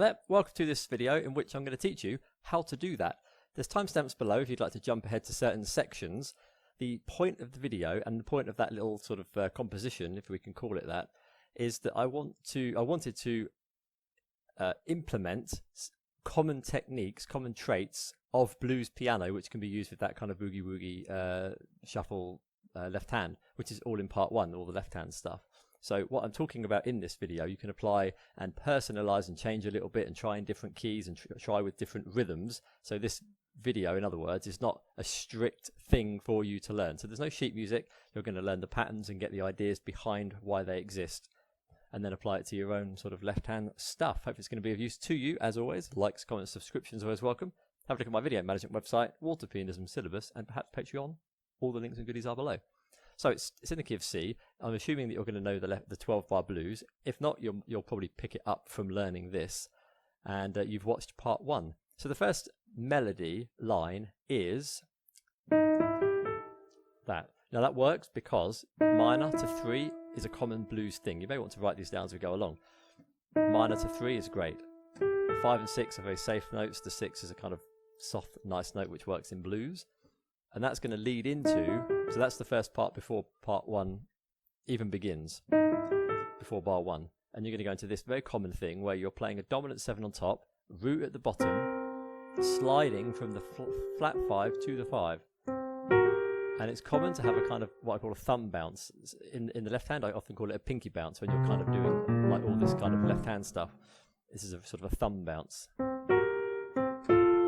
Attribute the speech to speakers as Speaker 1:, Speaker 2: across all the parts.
Speaker 1: there, welcome to this video in which I'm going to teach you how to do that. There's timestamps below if you'd like to jump ahead to certain sections. The point of the video and the point of that little sort of composition, if we can call it that, is that I wanted to implement common techniques, common traits of blues piano, which can be used with that kind of boogie-woogie shuffle left hand, which is all in part one, all the left hand stuff. So what I'm talking about in this video, you can apply and personalize and change a little bit and try in different keys and try with different rhythms. So this video, in other words, is not a strict thing for you to learn. So there's no sheet music. You're going to learn the patterns and get the ideas behind why they exist, and then apply it to your own sort of left-hand stuff. Hope it's going to be of use to you. As always, likes, comments, subscriptions are always welcome. Have a look at my video management website, Walter Pianism syllabus, and perhaps Patreon. All the links and goodies are below. So it's in the key of C. I'm assuming that you're going to know the 12-bar blues. If not, you'll probably pick it up from learning this. And you've watched part one. So the first melody line is that. Now that works because minor to 3 is a common blues thing. You may want to write these down as we go along. Minor to 3 is great. 5 and 6 are very safe notes. The 6 is a kind of soft, nice note which works in blues. And that's going to lead into, so that's the first part before part one even begins, before bar 1. And you're going to go into this very common thing where you're playing a dominant 7 on top, root at the bottom, sliding from the flat 5 to the 5. And it's common to have a kind of what I call a thumb bounce. In the left hand, I often call it a pinky bounce when you're kind of doing like all this kind of left hand stuff. This is a sort of a thumb bounce.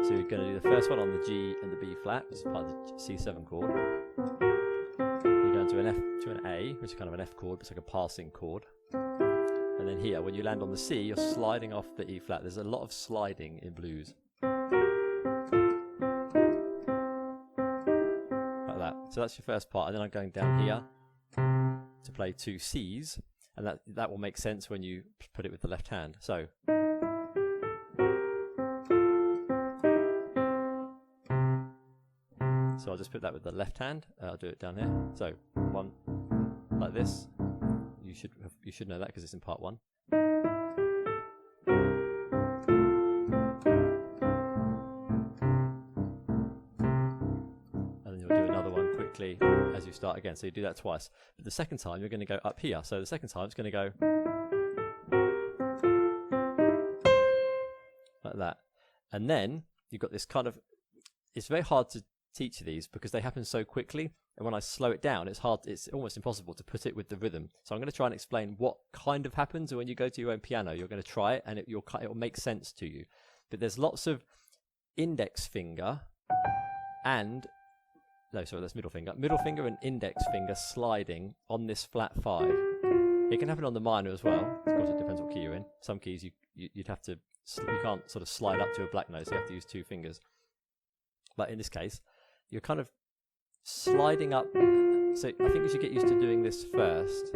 Speaker 1: So you're going to do the first one on the G and the B flat, which is part of the C7 chord. You're going to an F to an A, which is kind of an F chord, but it's like a passing chord. And then here, when you land on the C, you're sliding off the E flat. There's a lot of sliding in blues. Like that. So that's your first part. And then I'm going down here to play 2 Cs. And that will make sense when you put it with the left hand. So I'll just put that with the left hand. I'll do it down here. So 1 like this. You should know that because it's in part 1. And then you'll do another one quickly as you start again. So you do that twice. But the second time you're going to go up here. So the second time it's going to go like that. And then you've got this kind of, it's very hard to teach these because they happen so quickly, and when I slow it down it's almost impossible to put it with the rhythm. So I'm going to try and explain what kind of happens when you go to your own piano. You're going to try it and it will make sense to you. But there's lots of index finger and that's middle finger and index finger sliding on this flat 5. It can happen on the minor as well. Of course it depends what key you're in. Some keys you can't sort of slide up to a black note, so you have to use 2 fingers. But in this case, you're kind of sliding up. So I think you should get used to doing this first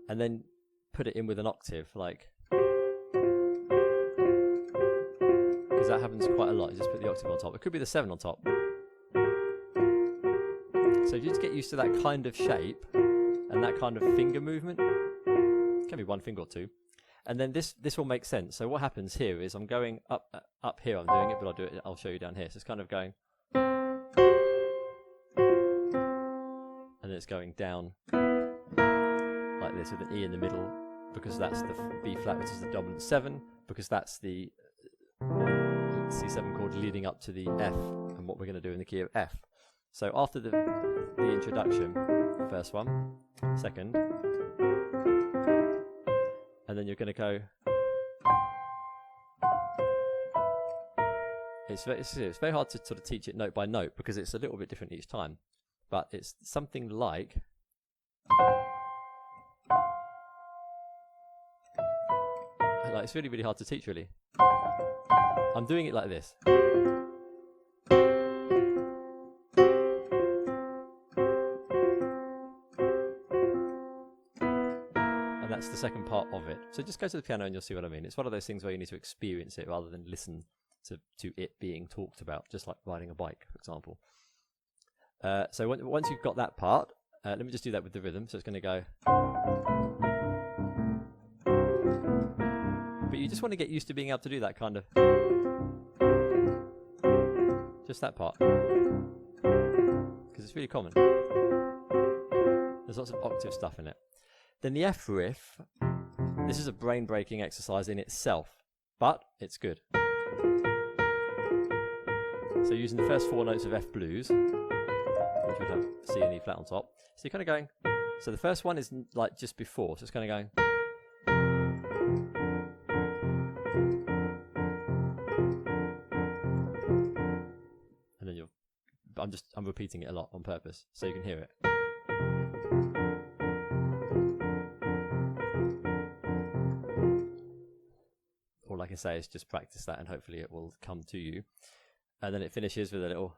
Speaker 1: and then put it in with an octave, like, because that happens quite a lot. You just put the octave on top. It could be the 7 on top. So if you just get used to that kind of shape and that kind of finger movement, it can be 1 finger or 2. And then this will make sense. So what happens here is I'm going up here. I'm doing it, but I'll show you down here. So it's kind of going, and then it's going down like this with an E in the middle, because that's the B flat, which is the dominant 7, because that's the C7 chord leading up to the F, and what we're going to do in the key of F. So after the introduction, first one, second, and then you're going to go. It's very hard to sort of teach it note by note because it's a little bit different each time. But it's something like, it's really, really hard to teach, really. I'm doing it like this. That's the second part of it. So just go to the piano and you'll see what I mean. It's one of those things where you need to experience it rather than listen to it being talked about, just like riding a bike, for example. So once you've got that part, let me just do that with the rhythm. So it's going to go. But But you just want to get used to being able to do that kind of, just that part, because it's really common. There's lots of octave stuff in it. Then the F riff, this is a brain-breaking exercise in itself, but it's good. So using the first 4 notes of F blues, which would have C and E flat on top. So you're kind of going, so the first one is like just before, so it's kind of going. And then I'm repeating it a lot on purpose, so you can hear it. All I can say is just practice that and hopefully it will come to you. And then it finishes with a little,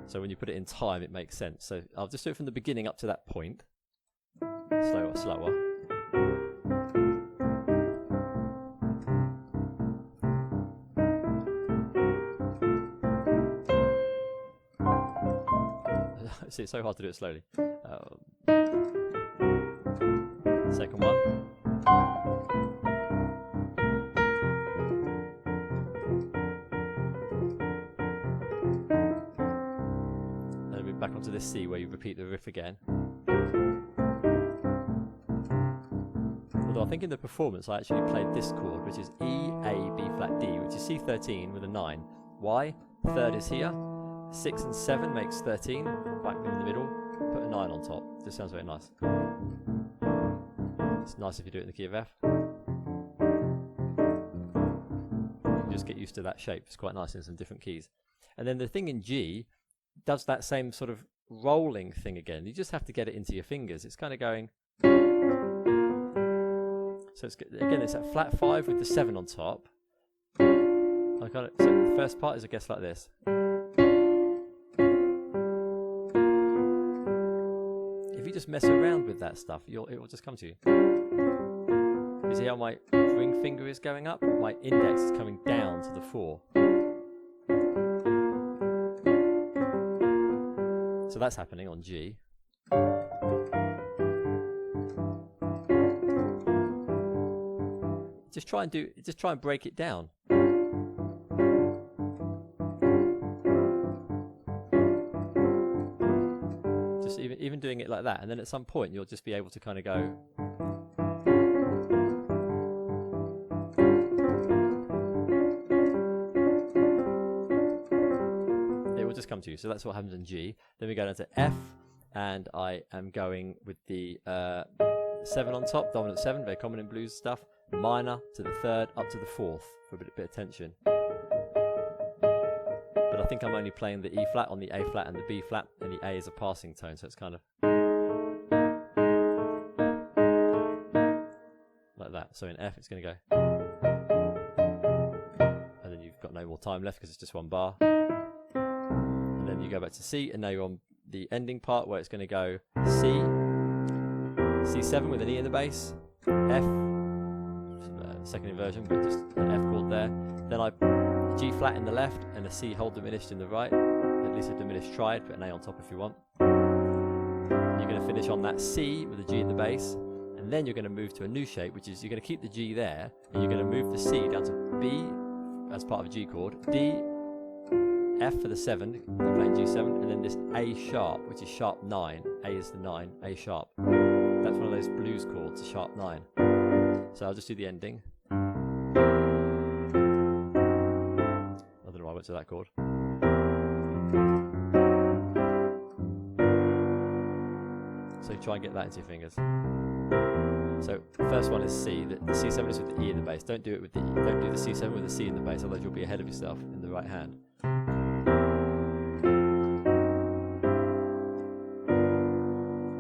Speaker 1: so when you put it in time it makes sense. So I'll just do it from the beginning up to that point, slower, slower. See, it's so hard to do it slowly. Second one. Back onto this C where you repeat the riff again. Although I think in the performance I actually played this chord, which is E, A, B flat, D, which is C13 with a 9. Why? Third is here. 6 and 7 makes 13. Back in the middle, put a 9 on top. Just sounds very nice. It's nice if you do it in the key of F. You can just get used to that shape. It's quite nice in some different keys. And then the thing in G does that same sort of rolling thing again. You just have to get it into your fingers. It's kind of going. So it's again, it's that flat 5 with the 7 on top. I got it. So the first part is, I guess, like this. If you just mess around with that stuff, it will just come to you. You see how my ring finger is going up? My index is coming down to the 4. So that's happening on G. Just try and break it down. Just even doing it like that, and then at some point you'll just be able to kind of go. Just come to you. So that's what happens in G. Then we go down to F, and I am going with the 7 on top, dominant 7, very common in blues stuff. Minor to the 3rd, up to the 4th for a bit of tension. But I think I'm only playing the E flat on the A flat and the B flat, and the A is a passing tone, so it's kind of like that. So in F, it's going to go, and then you've got no more time left because it's just one bar. And then you go back to C, and now you're on the ending part where it's going to go C, C7 with an E in the bass, F, second inversion, but just an F chord there. Then I G flat in the left and a C whole diminished in the right, at least a diminished triad, put an A on top if you want. You're going to finish on that C with a G in the bass, and then you're going to move to a new shape, which is you're going to keep the G there, and you're going to move the C down to B as part of a G chord, D, F for the 7, you're playing G7, and then this A sharp, which is sharp 9. A is the 9, A sharp. That's one of those blues chords, a sharp 9. So I'll just do the ending. I don't know why I went to that chord. So try and get that into your fingers. So first one is C. The C7 is with the E in the bass. Don't do it with the E. Don't do the C7 with the C in the bass, otherwise you'll be ahead of yourself in the right hand.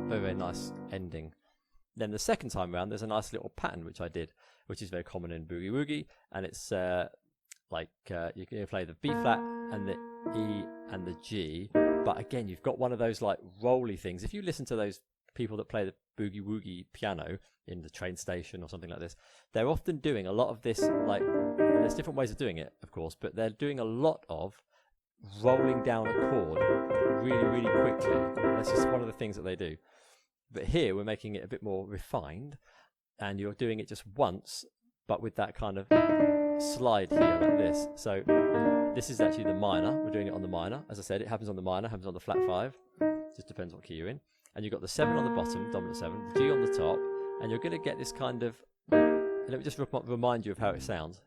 Speaker 1: Very, very nice ending. Then the second time round, there's a nice little pattern which I did, which is very common in Boogie-Woogie, and it's like you can play the B flat and the E and the G, but again, you've got one of those like rolly things. If you listen to those people that play the Boogie-Woogie piano in the train station or something like this, they're often doing a lot of this, like, there's different ways of doing it, of course, but they're doing a lot of rolling down a chord really, really quickly. That's just one of the things that they do. But here we're making it a bit more refined, and you're doing it just once but with that kind of slide here like this. So this is actually the minor. We're doing it on the minor. As I said, it happens on the minor, happens on the flat 5. Just depends what key you're in. And you've got the 7 on the bottom, dominant 7, the G on the top, and you're going to get this kind of... Let me just remind you of how it sounds.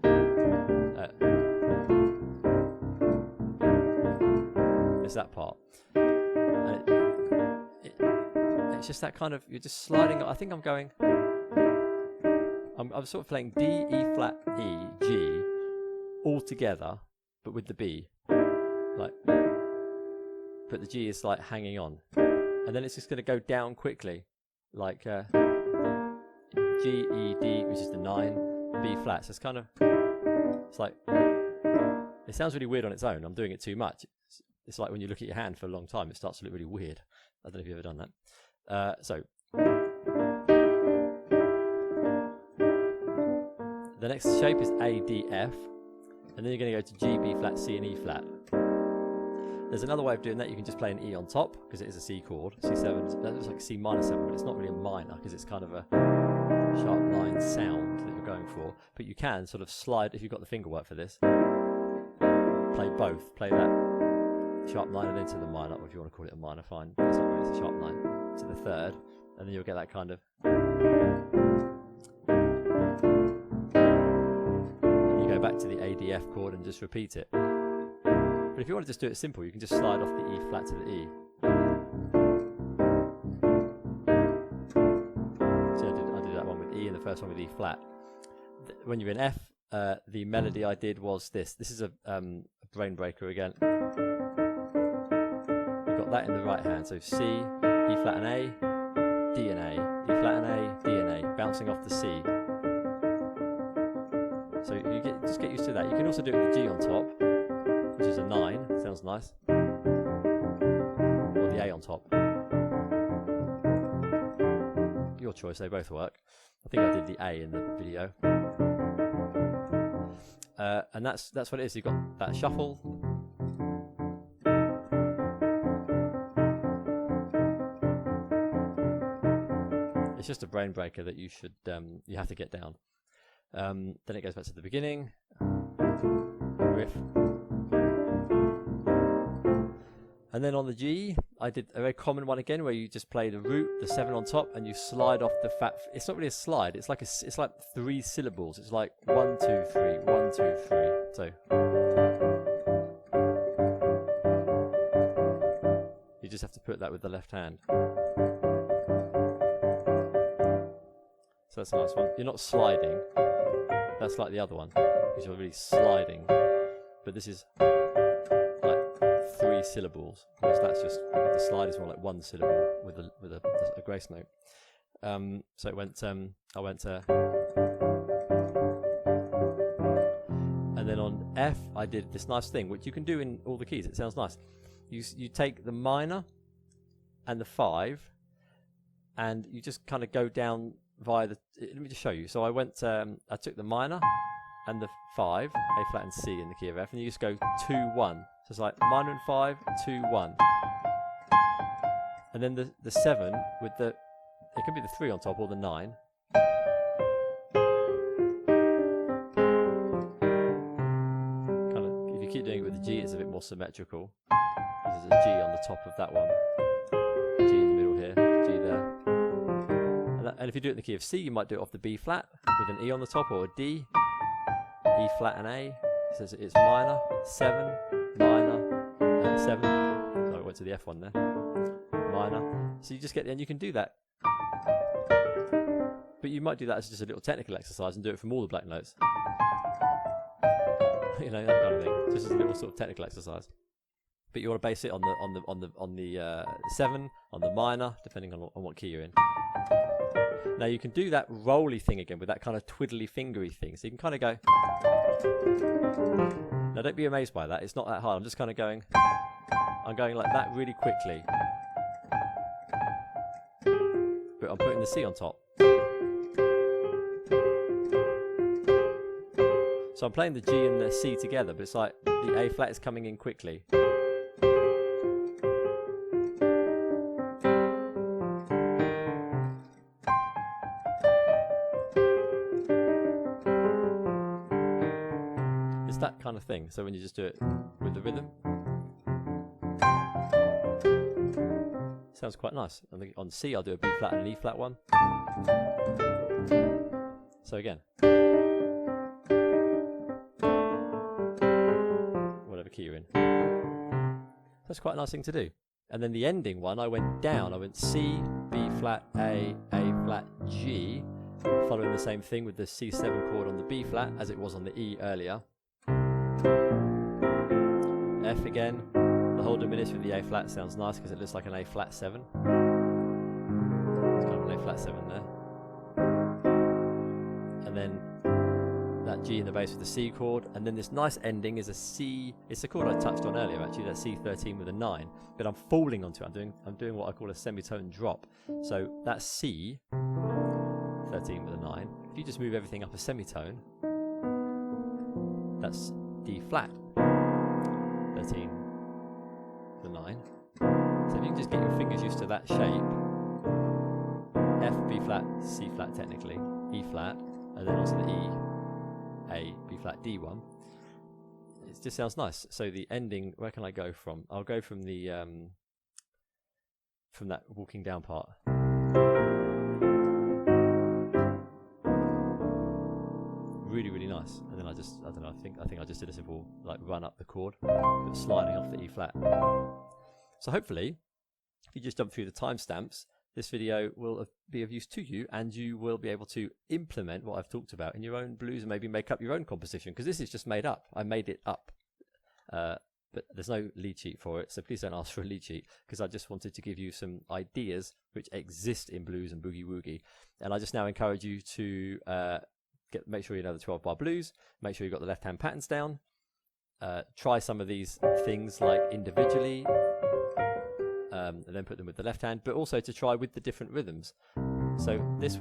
Speaker 1: It's that part. And it's just that kind of... You're just sliding... I think I'm going... I'm sort of playing D, E flat, E, G, all together, but with the B. Like... But the G is like hanging on. And then it's just going to go down quickly. Like G, E, D, which is the 9, B flat. So it's kind of, it's like, it sounds really weird on its own. I'm doing it too much. It's like when you look at your hand for a long time, it starts to look really weird. I don't know if you've ever done that. So, the next shape is A, D, F. And then you're going to go to G, B flat, C, and E flat. There's another way of doing that. You can just play an E on top because it is a C chord. C7, that looks like C minor 7, but it's not really a minor because it's kind of a sharp 9 sound that you're going for. But you can sort of slide, if you've got the finger work for this, play both. Play that sharp 9 and into the minor, or if you want to call it a minor, fine. But it's not really, it's a sharp 9 to the 3rd, and then you'll get that kind of. And you go back to the ADF chord and just repeat it. But if you want to just do it simple, you can just slide off the E flat to the E. So I did that one with E and the first one with E flat. When you're in F, the melody I did was this. This is a brain breaker again. You've got that in the right hand. So C, E flat and A, D and A, E flat and A, D and A, bouncing off the C. So you just get used to that. You can also do it with the G on top, which is a 9, sounds nice, or the A on top. Your choice, they both work. I think I did the A in the video. And that's what it is. You've got that shuffle. It's just a brain breaker that you should you have to get down. Then it goes back to the beginning. Riff. And then on the G, I did a very common one again, where you just play the root, the 7 on top, and you slide off the fat. It's not really a slide. It's like 3 syllables. It's like 1, 2, 3, 1, 2, 3. So you just have to put that with the left hand. So that's a nice one. You're not sliding. That's like the other one, because you're really sliding. But this is 3 syllables, whereas that's just, with the slide is more like 1 syllable with a grace note. So it went, I went to, and then on F I did this nice thing, which you can do in all the keys. It sounds nice. You take the minor and the 5, and you just kind of go down via the. Let me just show you. So I went, I took the minor and the 5, A flat and C in the key of F, and you just go 2, 1. So it's like minor and 5, 2, 1. And then the 7 with the, it can be the 3 on top or the 9. Kind of, if you keep doing it with the G, it's a bit more symmetrical. There's a G on the top of that one. G in the middle here, G there. And if you do it in the key of C, you might do it off the B flat with an E on the top, or a D, E flat and A. So it's minor, 7, minor, and 7. So I went to the F one there. Minor. So you just get, and you can do that. But you might do that as just a little technical exercise and do it from all the black notes. You know, that kind of thing. Just as a little sort of technical exercise. But you want to base it on the 7, on the minor, depending on what key you're in. Now you can do that rolly thing again with that kind of twiddly fingery thing. So you can kind of go. Now don't be amazed by that. It's not that hard. I'm just kind of going. I'm going like that really quickly. But I'm putting the C on top. So I'm playing the G and the C together, but it's like the A flat is coming in quickly. it's that kind of thing. So when you just do it with the rhythm, sounds quite nice. On C, I'll do a B flat and an E flat one. So again, whatever key you're in. That's quite a nice thing to do. And then the ending one, I went down. I went C, B flat, A flat, G, following the same thing with the C7 chord on the B flat as it was on the E earlier. F again. The whole diminished with the A flat sounds nice because it looks like an A flat 7. It's kind of an A flat 7 there. And then that G in the bass with the C chord, and then this nice ending is a C. It's a chord I touched on earlier, actually, that C13 with a 9, but I'm falling onto it. I'm doing what I call a semitone drop. So that C 13 with a 9. If you just move everything up a semitone, that's D flat 13 with a 9. So if you can just get your fingers used to that shape, F, B flat, C flat technically, E flat, and then also the E, A, B flat, D one. It just sounds nice. So the ending, where can I go from? I'll go from the from that walking down part. Really, really nice. And then I don't know, I think I just did a simple like run up the chord, but sliding off the E flat. So hopefully, if you just jump through the timestamps, this video will be of use to you, and you will be able to implement what I've talked about in your own blues and maybe make up your own composition, because this is just made up. I made it up, but there's no lead sheet for it, so please don't ask for a lead sheet, because I just wanted to give you some ideas which exist in blues and boogie-woogie. And I just now encourage you to make sure you know the 12-bar blues, make sure you've got the left-hand patterns down, try some of these things like individually, and then put them with the left hand, but also to try with the different rhythms. So this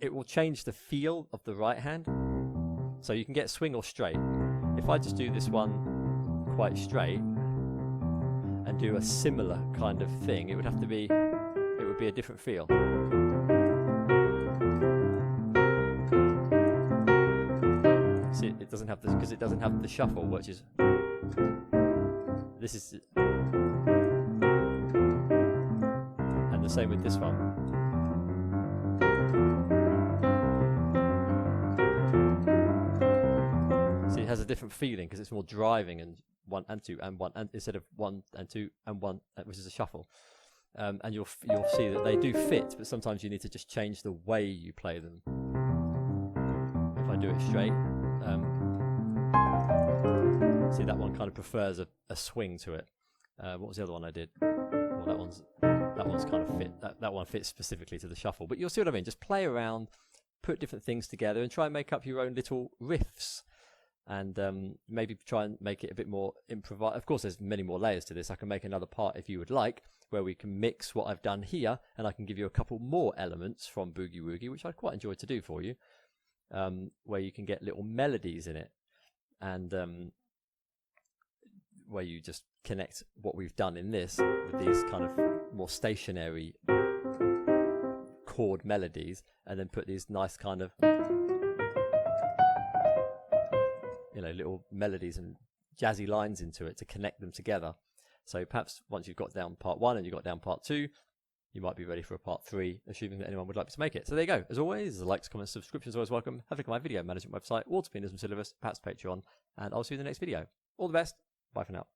Speaker 1: it will change the feel of the right hand. So you can get swing or straight. If I just do this one quite straight and do a similar kind of thing, it would be a different feel. See, it doesn't have this because it doesn't have the shuffle, which is this is. The same with this one. See, it has a different feeling because it's more driving, and 1 and 2 and 1 and instead of 1 and 2 and 1, which is a shuffle. And you'll see that they do fit, but sometimes you need to just change the way you play them. If I do it straight, see, that one kind of prefers a swing to it. What was the other one I did? Well, that one's kind of fit. That one fits specifically to the shuffle. But you'll see what I mean. Just play around, put different things together, and try and make up your own little riffs. And maybe try and make it a bit more improvised. Of course, there's many more layers to this. I can make another part if you would like, where we can mix what I've done here, and I can give you a couple more elements from Boogie-Woogie, which I'd quite enjoy to do for you, where you can get little melodies in it, and where you just connect what we've done in this with these kind of more stationary chord melodies, and then put these nice kind of, you know, little melodies and jazzy lines into it to connect them together. So perhaps once you've got down part 1 and you've got down part 2, you might be ready for a part 3, assuming that anyone would like to make it. So there you go. As always, likes, comments, subscriptions are always welcome. Have a look at my video management website, Waterpenism syllabus, perhaps Patreon, and I'll see you in the next video. All the best. Bye for now.